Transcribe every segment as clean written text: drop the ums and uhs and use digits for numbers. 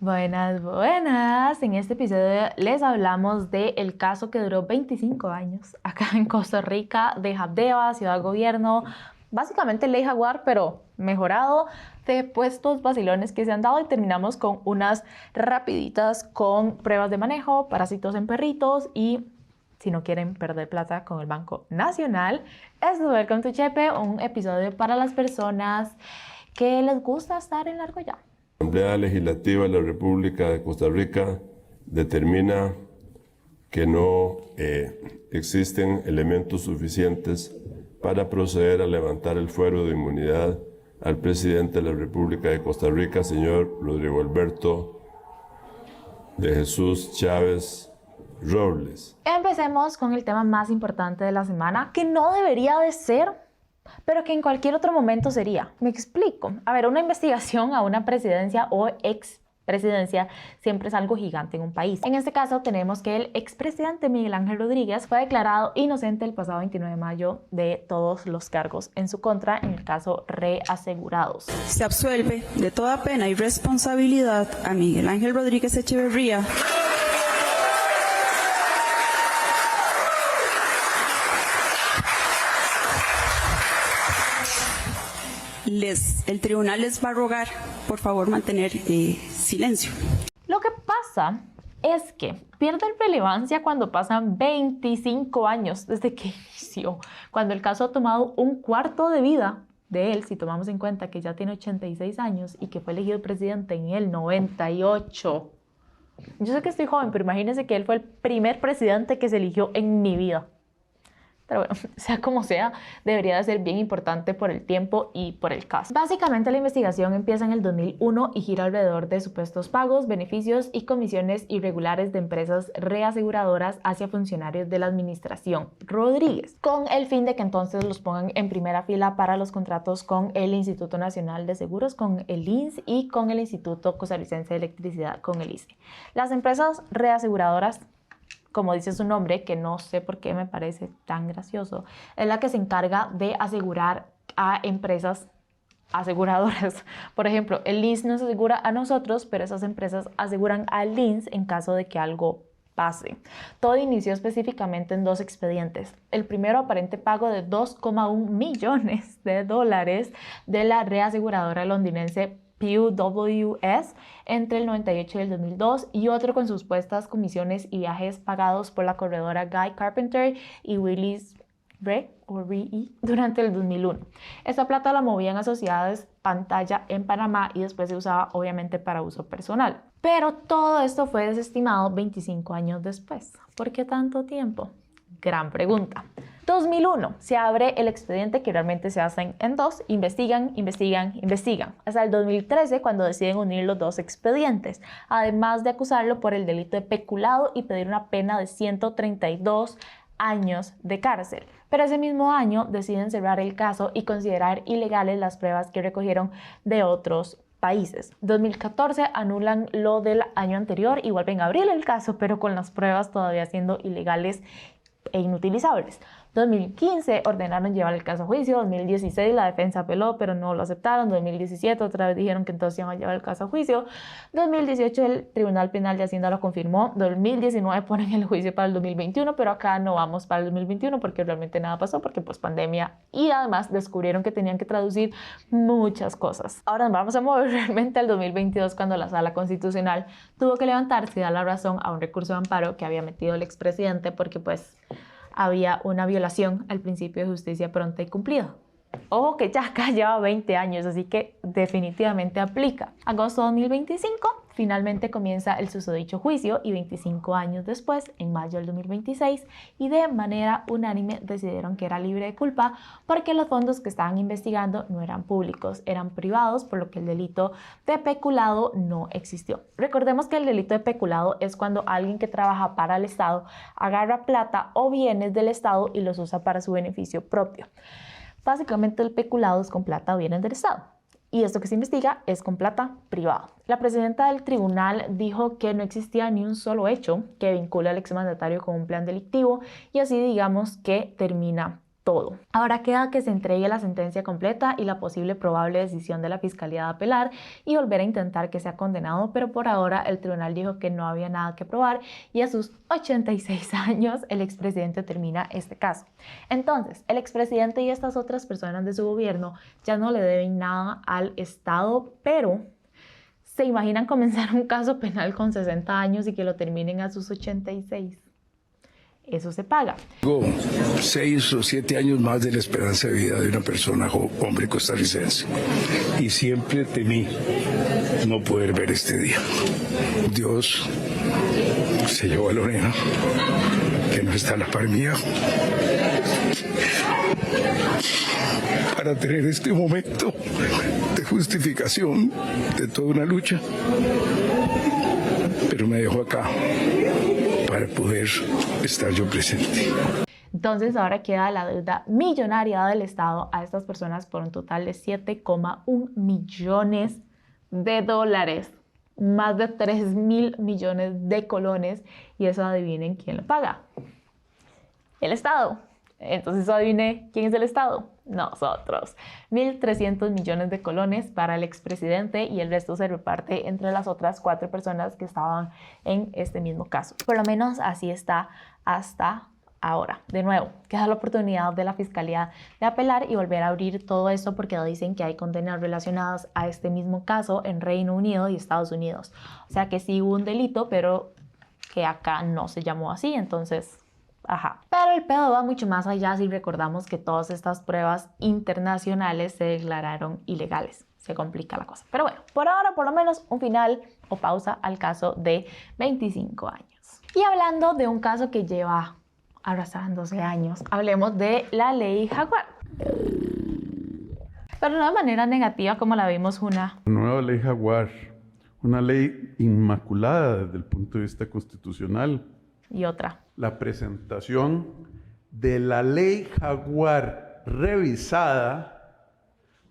Buenas, buenas. En este episodio les hablamos del caso que duró 25 años acá en Costa Rica de Habdeba, Ciudad Gobierno, básicamente Ley Jaguar, pero mejorado, de puestos vacilones que se han dado, y terminamos con unas rapiditas con pruebas de manejo, parásitos en perritos y si no quieren perder plata con el Banco Nacional. Esto es Welcome to Chepe, un episodio para las personas que les gusta estar en largo ya. La Asamblea Legislativa de la República de Costa Rica determina que no existen elementos suficientes para proceder a levantar el fuero de inmunidad al presidente de la República de Costa Rica, señor Rodrigo Alberto de Jesús Chávez Robles. Empecemos con el tema más importante de la semana, que no debería de ser, pero que en cualquier otro momento sería. Me explico. A ver, una investigación a una presidencia o expresidencia siempre es algo gigante en un país. En este caso tenemos que el expresidente Miguel Ángel Rodríguez fue declarado inocente el pasado 29 de mayo de todos los cargos en su contra en el caso reasegurados. Se absuelve de toda pena y responsabilidad a Miguel Ángel Rodríguez Echeverría, el tribunal les va a rogar, por favor, mantener silencio. Lo que pasa es que pierde relevancia cuando pasan 25 años desde que inició, cuando el caso ha tomado un cuarto de vida de él, si tomamos en cuenta que ya tiene 86 años y que fue elegido presidente en el 98. Yo sé que estoy joven, pero imagínense que él fue el primer presidente que se eligió en mi vida. Pero bueno, sea como sea, debería de ser bien importante por el tiempo y por el caso. Básicamente la investigación empieza en el 2001 y gira alrededor de supuestos pagos, beneficios y comisiones irregulares de empresas reaseguradoras hacia funcionarios de la administración Rodríguez, con el fin de que entonces los pongan en primera fila para los contratos con el Instituto Nacional de Seguros, con el INS y con el Instituto Costarricense de Electricidad, con el ICE. Las empresas reaseguradoras, como dice su nombre, que no sé por qué me parece tan gracioso, es la que se encarga de asegurar a empresas aseguradoras. Por ejemplo, el LINS nos asegura a nosotros, pero esas empresas aseguran al LINS en caso de que algo pase. Todo inició específicamente en dos expedientes. El primero, aparente pago de $2,1 millones de la reaseguradora londinense PWS entre el 98 y el 2002, y otro con supuestas comisiones y viajes pagados por la corredora Guy Carpenter y Willis Re durante el 2001. Esta plata la movían asociadas pantalla en Panamá y después se usaba obviamente para uso personal. Pero todo esto fue desestimado 25 años después. ¿Por qué tanto tiempo? Gran pregunta. 2001, se abre el expediente, que realmente se hacen en dos, investigan, hasta el 2013 cuando deciden unir los dos expedientes, además de acusarlo por el delito de peculado y pedir una pena de 132 años de cárcel. Pero ese mismo año deciden cerrar el caso y considerar ilegales las pruebas que recogieron de otros países. 2014 anulan lo del año anterior y vuelven a abrir el caso, pero con las pruebas todavía siendo ilegales e inutilizables. 2015 ordenaron llevar el caso a juicio. 2016 la defensa apeló, pero no lo aceptaron. 2017 otra vez dijeron que entonces iban a llevar el caso a juicio. 2018 el Tribunal Penal de Hacienda lo confirmó. 2019 ponen el juicio para el 2021, pero acá no vamos para el 2021 porque realmente nada pasó, porque pues pandemia, y además descubrieron que tenían que traducir muchas cosas. Ahora nos vamos a mover realmente al 2022, cuando la Sala Constitucional tuvo que levantarse y dar la razón a un recurso de amparo que había metido el expresidente porque pues había una violación al principio de justicia pronta y cumplida. Ojo que ya acá lleva 20 años, así que definitivamente aplica. Agosto de 2025, finalmente comienza el susodicho juicio, y 25 años después, en mayo del 2026, y de manera unánime decidieron que era libre de culpa porque los fondos que estaban investigando no eran públicos, eran privados, por lo que el delito de peculado no existió. Recordemos que el delito de peculado es cuando alguien que trabaja para el Estado agarra plata o bienes del Estado y los usa para su beneficio propio. Básicamente el peculado es con plata o bienes del Estado, y esto que se investiga es con plata privada. La presidenta del tribunal dijo que no existía ni un solo hecho que vincule al exmandatario con un plan delictivo, y así digamos que termina todo. Ahora queda que se entregue la sentencia completa y la posible probable decisión de la Fiscalía de apelar y volver a intentar que sea condenado, pero por ahora el tribunal dijo que no había nada que probar y a sus 86 años el expresidente termina este caso. Entonces, el expresidente y estas otras personas de su gobierno ya no le deben nada al Estado, pero ¿se imaginan comenzar un caso penal con 60 años y que lo terminen a sus 86? Eso se paga. 6 o 7 años más de la esperanza de vida de una persona, hombre costarricense. Y siempre temí no poder ver este día. Dios se llevó a Lorena, que no está a la par mía, para tener este momento de justificación de toda una lucha. Pero me dejó acá para poder estar yo presente. Entonces ahora queda la deuda millonaria del Estado a estas personas por un total de 7,1 millones de dólares, más de 3.000 millones de colones, y eso adivinen quién lo paga. El Estado. Entonces adivine quién es el Estado. Nosotros. 1.300 millones de colones para el expresidente y el resto se reparte entre las otras 4 personas que estaban en este mismo caso. Por lo menos así está hasta ahora. De nuevo, queda la oportunidad de la Fiscalía de apelar y volver a abrir todo esto porque dicen que hay condenas relacionadas a este mismo caso en Reino Unido y Estados Unidos. O sea que sí hubo un delito, pero que acá no se llamó así, entonces... Ajá. Pero el pedo va mucho más allá si recordamos que todas estas pruebas internacionales se declararon ilegales. Se complica la cosa. Pero bueno, por ahora por lo menos un final o pausa al caso de 25 años. Y hablando de un caso que lleva arrastrándose años, hablemos de la ley Jaguar. Pero no de manera negativa como la vimos una. Nueva ley Jaguar, una ley inmaculada desde el punto de vista constitucional. Y otra. La presentación de la ley Jaguar revisada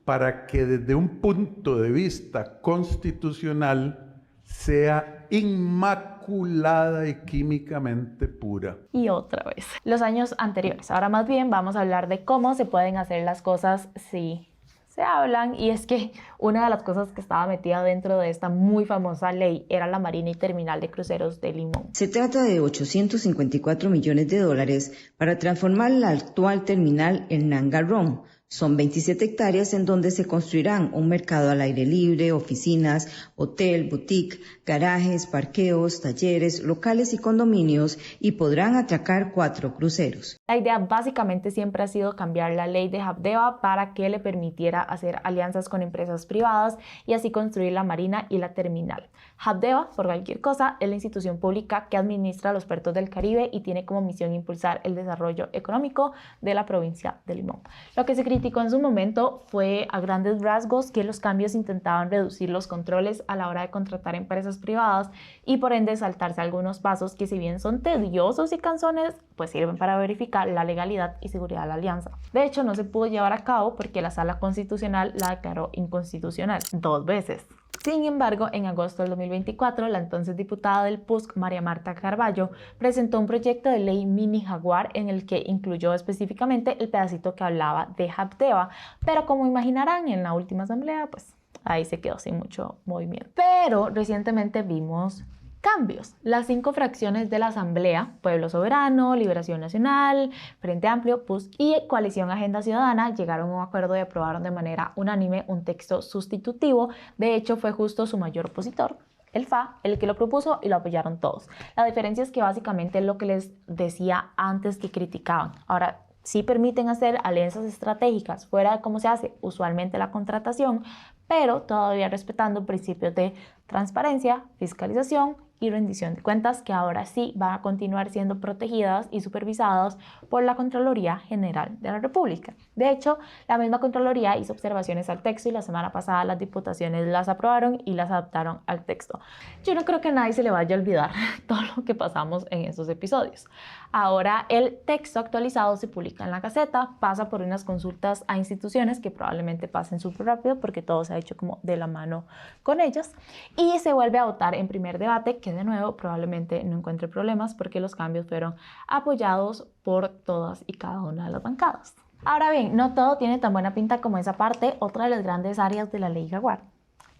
para que desde un punto de vista constitucional sea inmaculada y químicamente pura. Y otra vez. Los años anteriores. Ahora más bien vamos a hablar de cómo se pueden hacer las cosas si se hablan, y es que una de las cosas que estaba metida dentro de esta muy famosa ley era la Marina y Terminal de Cruceros de Limón. Se trata de 854 millones de dólares para transformar la actual terminal en Nangarrón. Son 27 hectáreas en donde se construirán un mercado al aire libre, oficinas, hotel, boutique, garajes, parqueos, talleres, locales y condominios, y podrán atracar 4 cruceros. La idea básicamente siempre ha sido cambiar la ley de Habdeba para que le permitiera hacer alianzas con empresas privadas y así construir la marina y la terminal. Habdeba, por cualquier cosa, es la institución pública que administra los puertos del Caribe y tiene como misión impulsar el desarrollo económico de la provincia de Limón. Lo que se criticó en su momento fue a grandes rasgos que los cambios intentaban reducir los controles a la hora de contratar empresas privadas y por ende saltarse algunos pasos que, si bien son tediosos y cansones, pues sirven para verificar la legalidad y seguridad de la alianza. De hecho, no se pudo llevar a cabo porque la Sala Constitucional la declaró inconstitucional 2 veces. Sin embargo, en agosto del 2024, la entonces diputada del PUSC, María Marta Carballo, presentó un proyecto de ley mini Jaguar en el que incluyó específicamente el pedacito que hablaba de Habdeba, pero como imaginarán, en la última asamblea, pues ahí se quedó sin mucho movimiento. Pero recientemente vimos cambios. Las 5 fracciones de la Asamblea, Pueblo Soberano, Liberación Nacional, Frente Amplio, PUSC y Coalición Agenda Ciudadana, llegaron a un acuerdo y aprobaron de manera unánime un texto sustitutivo. De hecho, fue justo su mayor opositor, el FA, el que lo propuso, y lo apoyaron todos. La diferencia es que básicamente es lo que les decía antes que criticaban. Ahora, sí permiten hacer alianzas estratégicas fuera de cómo se hace usualmente la contratación, pero todavía respetando principios de transparencia, fiscalización y rendición de cuentas, que ahora sí van a continuar siendo protegidas y supervisadas por la Contraloría General de la República. De hecho, la misma Contraloría hizo observaciones al texto y la semana pasada las diputaciones las aprobaron y las adaptaron al texto. Yo no creo que a nadie se le vaya a olvidar todo lo que pasamos en esos episodios. Ahora el texto actualizado se publica en la Gaceta, pasa por unas consultas a instituciones que probablemente pasen súper rápido porque todo se ha hecho como de la mano con ellas. Y se vuelve a votar en primer debate, que de nuevo probablemente no encuentre problemas porque los cambios fueron apoyados por todas y cada una de las bancadas. Ahora bien, no todo tiene tan buena pinta como esa parte. Otra de las grandes áreas de la ley Jaguar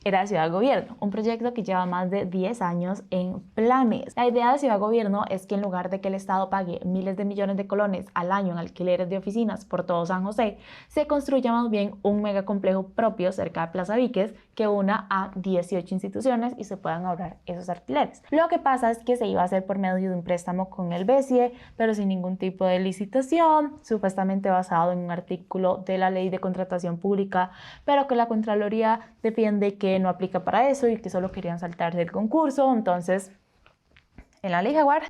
era Ciudad Gobierno, un proyecto que lleva más de 10 años en planes. La idea de Ciudad Gobierno es que en lugar de que el Estado pague miles de millones de colones al año en alquileres de oficinas por todo San José, se construya más bien un megacomplejo propio cerca de Plaza Víquez que una a 18 instituciones y se puedan ahorrar esos alquileres. Lo que pasa es que se iba a hacer por medio de un préstamo con el BCE, pero sin ningún tipo de licitación, supuestamente basado en un artículo de la Ley de Contratación Pública, pero que la Contraloría defiende que no aplica para eso y que solo querían saltarse el concurso. Entonces, en la ley Jaguar,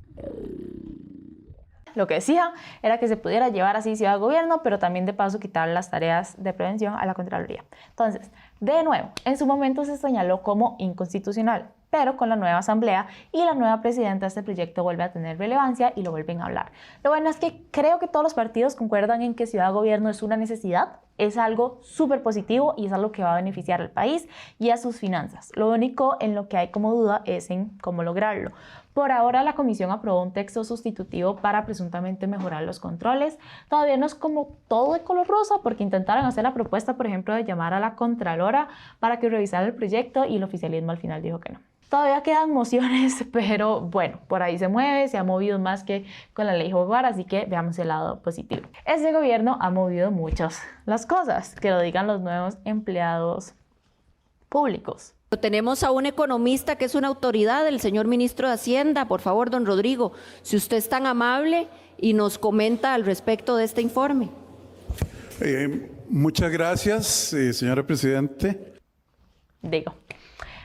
lo que decía era que se pudiera llevar así Ciudad Gobierno, pero también de paso quitar las tareas de prevención a la Contraloría. Entonces, de nuevo, en su momento se señaló como inconstitucional, pero con la nueva asamblea y la nueva presidenta este proyecto vuelve a tener relevancia y lo vuelven a hablar. Lo bueno es que creo que todos los partidos concuerdan en que Ciudad Gobierno es una necesidad, es algo súper positivo y es algo que va a beneficiar al país y a sus finanzas. Lo único en lo que hay como duda es en cómo lograrlo. Por ahora la comisión aprobó un texto sustitutivo para presuntamente mejorar los controles. Todavía no es como todo de color rosa porque intentaron hacer la propuesta, por ejemplo, de llamar a la Contralora para que revisara el proyecto y el oficialismo al final dijo que no. Todavía quedan mociones, pero bueno, por ahí se mueve, se ha movido más que con la ley Jaguar, así que veamos el lado positivo. Este gobierno ha movido muchas las cosas, que lo digan los nuevos empleados públicos. Tenemos a un economista que es una autoridad, el señor ministro de Hacienda. Por favor, don Rodrigo, si usted es tan amable y nos comenta al respecto de este informe. Muchas gracias, señora Presidente.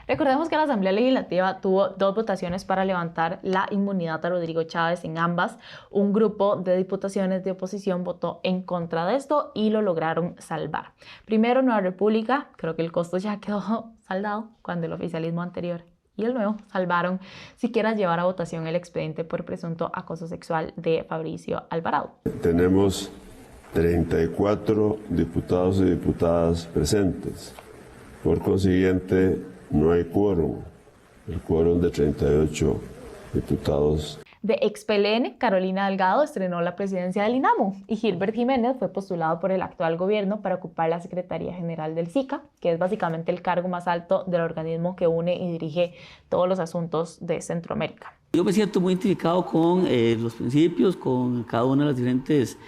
Recordemos que la Asamblea Legislativa tuvo 2 votaciones para levantar la inmunidad a Rodrigo Chávez. En ambas, un grupo de diputaciones de oposición votó en contra de esto y lo lograron salvar. Primero, Nueva República, creo que el costo ya quedó saldado cuando el oficialismo anterior y el nuevo salvaron siquiera llevar a votación el expediente por presunto acoso sexual de Fabricio Alvarado. Tenemos 34 diputados y diputadas presentes. Por consiguiente, no hay quórum, el quórum de 38 diputados. De ex-PLN, Carolina Delgado estrenó la presidencia del INAMU y Gilbert Jiménez fue postulado por el actual gobierno para ocupar la Secretaría General del SICA, que es básicamente el cargo más alto del organismo que une y dirige todos los asuntos de Centroamérica. Yo me siento muy identificado con los principios, con cada una de las diferentes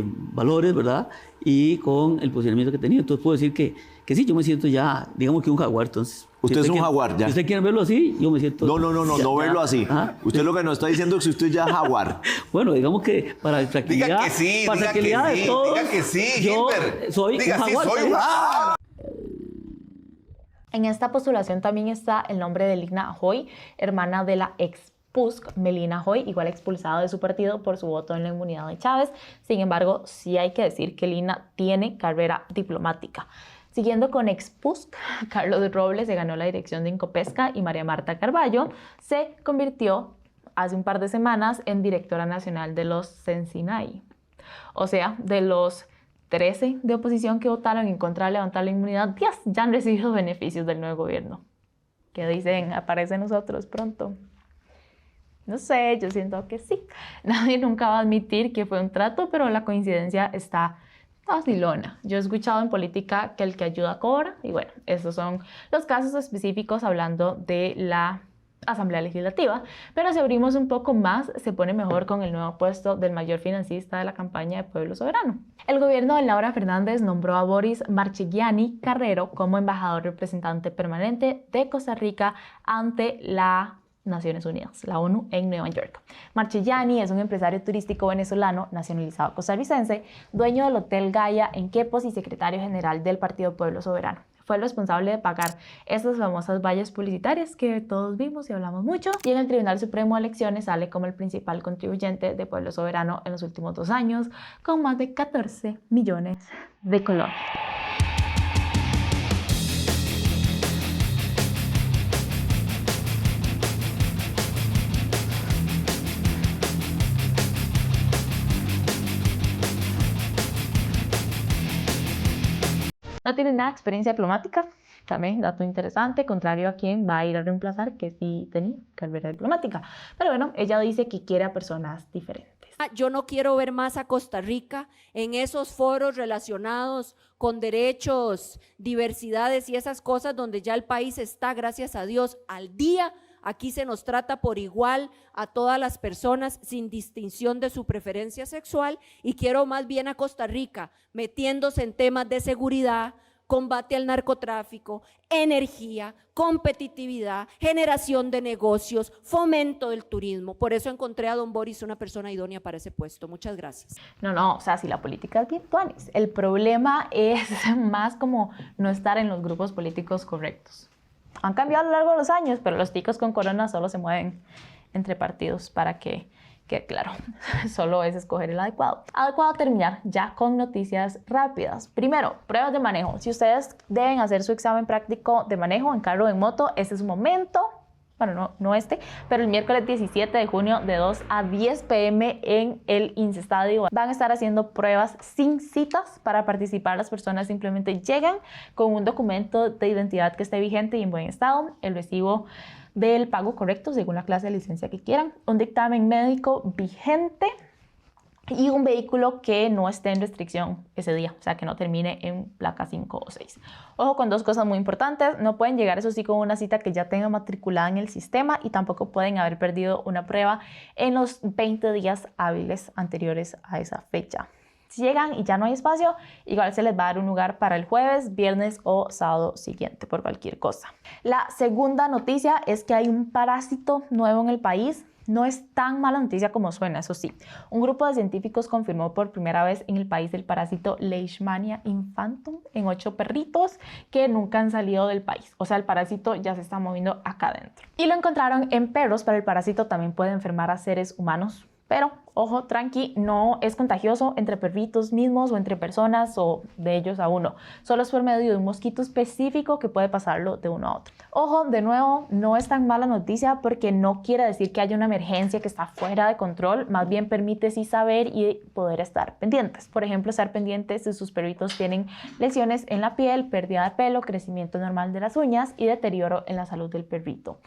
valores, ¿verdad? Y con el posicionamiento que he tenido. Entonces puedo decir que sí, yo me siento ya, digamos que un jaguar, entonces. Usted es un jaguar, ya. Si usted quiere verlo así, yo me siento... No verlo así. ¿Ah? Usted lo que nos está diciendo es que usted ya es jaguar. Bueno, digamos que para la tranquilidad, Diga que sí, para tranquilidad de todos, diga que sí, yo Gilbert. soy Diga, un jaguar. sí, soy un jaguar. En esta postulación también está el nombre de Lina Hoy, hermana de la ex PUSC, Melina Hoy, igual expulsada de su partido por su voto en la inmunidad de Chávez. Sin embargo, sí hay que decir que Lina tiene carrera diplomática. Siguiendo con ex-PUSC, Carlos Robles se ganó la dirección de Incopesca y María Marta Carballo se convirtió hace un par de semanas en directora nacional de los Sensinay. O sea, de los 13 de oposición que votaron en contra de levantar la inmunidad, 10 ya han recibido beneficios del nuevo gobierno. ¿Qué dicen? ¿Aparece nosotros pronto? No sé, yo siento que sí. Nadie nunca va a admitir que fue un trato, pero la coincidencia está vacilona. Yo he escuchado en política que el que ayuda cobra, y bueno, esos son los casos específicos hablando de la Asamblea Legislativa, pero si abrimos un poco más, se pone mejor con el nuevo puesto del mayor financista de la campaña de Pueblo Soberano. El gobierno de Laura Fernández nombró a Boris Marchegiani Carrero como embajador representante permanente de Costa Rica ante la Naciones Unidas, la ONU, en Nueva York. Marchegiani es un empresario turístico venezolano nacionalizado costarricense, dueño del Hotel Gaia en Quepos y secretario general del Partido Pueblo Soberano. Fue el responsable de pagar estas famosas vallas publicitarias que todos vimos y hablamos mucho, y en el Tribunal Supremo de Elecciones sale como el principal contribuyente de Pueblo Soberano en los últimos 2 años, con más de 14 millones de colones. ¿No tienen nada de experiencia diplomática? También, dato interesante, contrario a quien va a ir a reemplazar, que sí tenía carrera diplomática. Pero bueno, ella dice que quiere a personas diferentes. Yo no quiero ver más a Costa Rica en esos foros relacionados con derechos, diversidades y esas cosas donde ya el país está, gracias a Dios, al día. Aquí se nos trata por igual a todas las personas sin distinción de su preferencia sexual, y quiero más bien a Costa Rica metiéndose en temas de seguridad, combate al narcotráfico, energía, competitividad, generación de negocios, fomento del turismo. Por eso encontré a don Boris una persona idónea para ese puesto. Muchas gracias. No, o sea, si la política es bien tuanis. El problema es más como no estar en los grupos políticos correctos. Han cambiado a lo largo de los años, pero los ticos con corona solo se mueven entre partidos para que claro, solo es escoger el adecuado. Adecuado terminar ya con noticias rápidas. Primero, pruebas de manejo. Si ustedes deben hacer su examen práctico de manejo en carro o en moto, este es su momento. Bueno, no este, pero el miércoles 17 de junio de 2 a 10 p.m. en el INSE Estadio van a estar haciendo pruebas sin citas. Para participar, las personas simplemente llegan con un documento de identidad que esté vigente y en buen estado, el recibo del pago correcto según la clase de licencia que quieran, un dictamen médico vigente y un vehículo que no esté en restricción ese día, o sea, que no termine en placa 5 o 6. Ojo con dos cosas muy importantes: no pueden llegar, eso sí, con una cita que ya tenga matriculada en el sistema, y tampoco pueden haber perdido una prueba en los 20 días hábiles anteriores a esa fecha. Si llegan y ya no hay espacio, igual se les va a dar un lugar para el jueves, viernes o sábado siguiente por cualquier cosa. La segunda noticia es que hay un parásito nuevo en el país. No es tan mala noticia como suena, eso sí. Un grupo de científicos confirmó por primera vez en el país el parásito Leishmania infantum en 8 perritos que nunca han salido del país. O sea, el parásito ya se está moviendo acá adentro. Y lo encontraron en perros, pero el parásito también puede enfermar a seres humanos. Pero, ojo, tranqui, no es contagioso entre perritos mismos o entre personas o de ellos a uno. Solo es por medio de un mosquito específico que puede pasarlo de uno a otro. Ojo, de nuevo, no es tan mala noticia porque no quiere decir que haya una emergencia que está fuera de control. Más bien permite sí saber y poder estar pendientes. Por ejemplo, estar pendientes si sus perritos tienen lesiones en la piel, pérdida de pelo, crecimiento normal de las uñas y deterioro en la salud del perrito.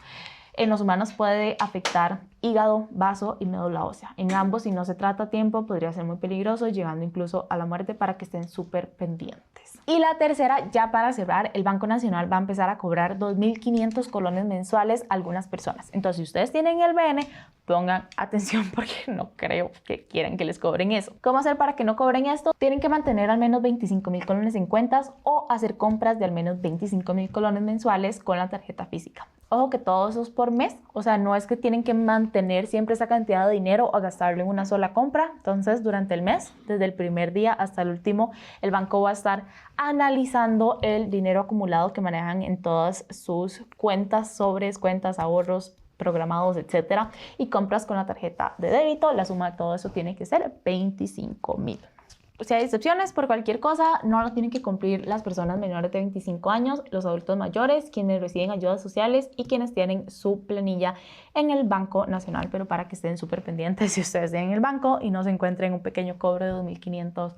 En los humanos puede afectar hígado, vaso y médula ósea. En ambos, si no se trata a tiempo, podría ser muy peligroso, llegando incluso a la muerte, para que estén súper pendientes. Y la tercera, ya para cerrar, el Banco Nacional va a empezar a cobrar 2.500 colones mensuales a algunas personas. Entonces, si ustedes tienen el BN, pongan atención porque no creo que quieran que les cobren eso. ¿Cómo hacer para que no cobren esto? Tienen que mantener al menos 25.000 colones en cuentas o hacer compras de al menos 25.000 colones mensuales con la tarjeta física. Ojo que todo eso es por mes, o sea, no es que tienen que mantener siempre esa cantidad de dinero o gastarlo en una sola compra. Entonces, durante el mes, desde el primer día hasta el último, el banco va a estar analizando el dinero acumulado que manejan en todas sus cuentas, sobres, cuentas, ahorros programados, etcétera, y compras con la tarjeta de débito. La suma de todo eso tiene que ser 25.000. Si hay excepciones por cualquier cosa, no lo tienen que cumplir las personas menores de 25 años, los adultos mayores, quienes reciben ayudas sociales y quienes tienen su planilla en el Banco Nacional, pero para que estén súper pendientes si ustedes tienen el banco y no se encuentren un pequeño cobro de 2.500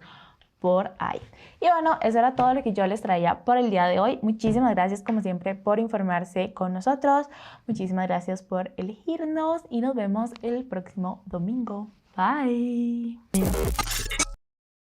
por ahí. Y bueno, eso era todo lo que yo les traía por el día de hoy. Muchísimas gracias como siempre por informarse con nosotros. Muchísimas gracias por elegirnos y nos vemos el próximo domingo. Bye.